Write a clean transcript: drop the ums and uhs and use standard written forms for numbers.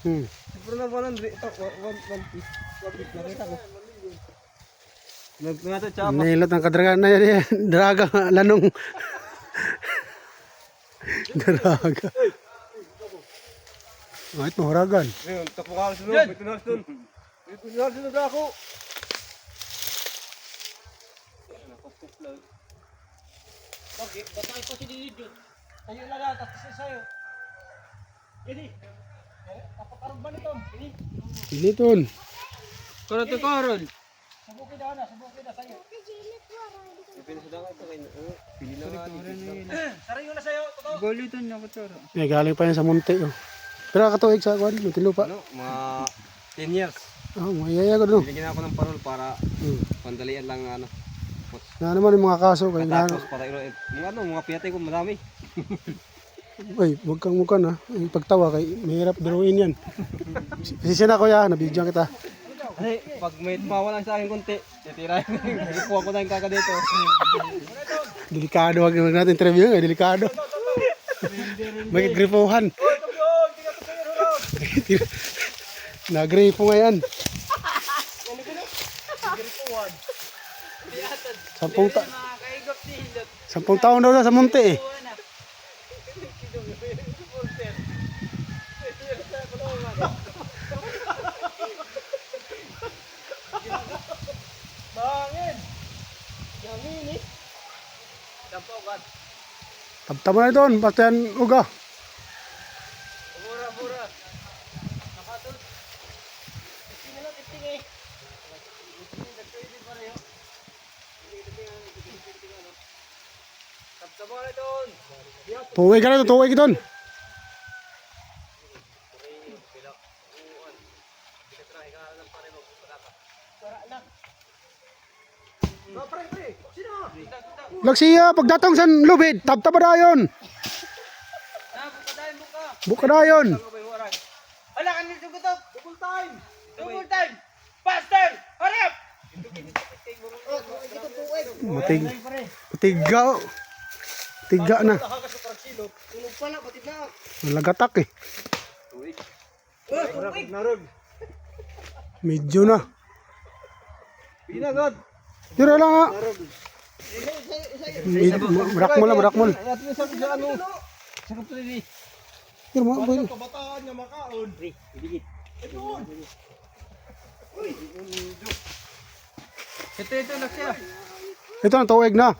Siguro na 100 ito, 1 piece. 1 piece nakita ko. Nagngata tsaka. Nilot ang kadragan na yan. Draga, lanong. Draga. Ay, mahuragan. Ayun, tapungan sa loob. Ito na doon. Ito na doon na ako. Okay, batay ko si Didyo. Tayo lang lang, tapos sa'yo. Ini. Kapakarong ba nito? Ini. Piliton. Karon to karon. Subukin na sa'yo. Pinasadang ito kay pili na nga ni. Sarayo na sa'yo, totoo. Goliton niya ko tsara. May galing pa yan sa munti. Oh. Pero katuig sa kwan, Muntinlupa. Ano, mga 10 years. Oh, mayaya ko doon. Binigyan ako ng parol para pandalian lang ano. Na naman yung mga kaso. Kaya Tapos para mga ano, mga piyate ko madami. Ay, huwag kang mukan ha. Ay, pagtawa kay mahirap drawin yan. Pasisya na kuya, nabidyan kita. Kasi pag may mawalan sa akin konti, titirahin ko. Kuha ko na yung kaka dito. Delikado, wag natin interview nga, delikado. May gripuhan. Nagripo nga yan. Sampung taon daw na sa munti eh. Tabtama na doon, basta yan uga. Mura. Nakatul. Tingnan lang, tingnan. Tapos na doon. Tuwig ka na doon, tuwig doon. Lagsiya, pagdatong sa lubid, tabtama na yun. Buka na yun. Wala ka nito ko to. Double time. Faster. Hurry up. Matiga. Tiga na. Tulog pala, batid na. Malagatak eh. Narog. Medyo na. Pinagod. Tira lang ha. Murakmol. At mo sabi sa ano. Sa kapatid. Tira mo. Kabataan niya makaon. Bigit. Ito na siya. Ito ang tuwig na.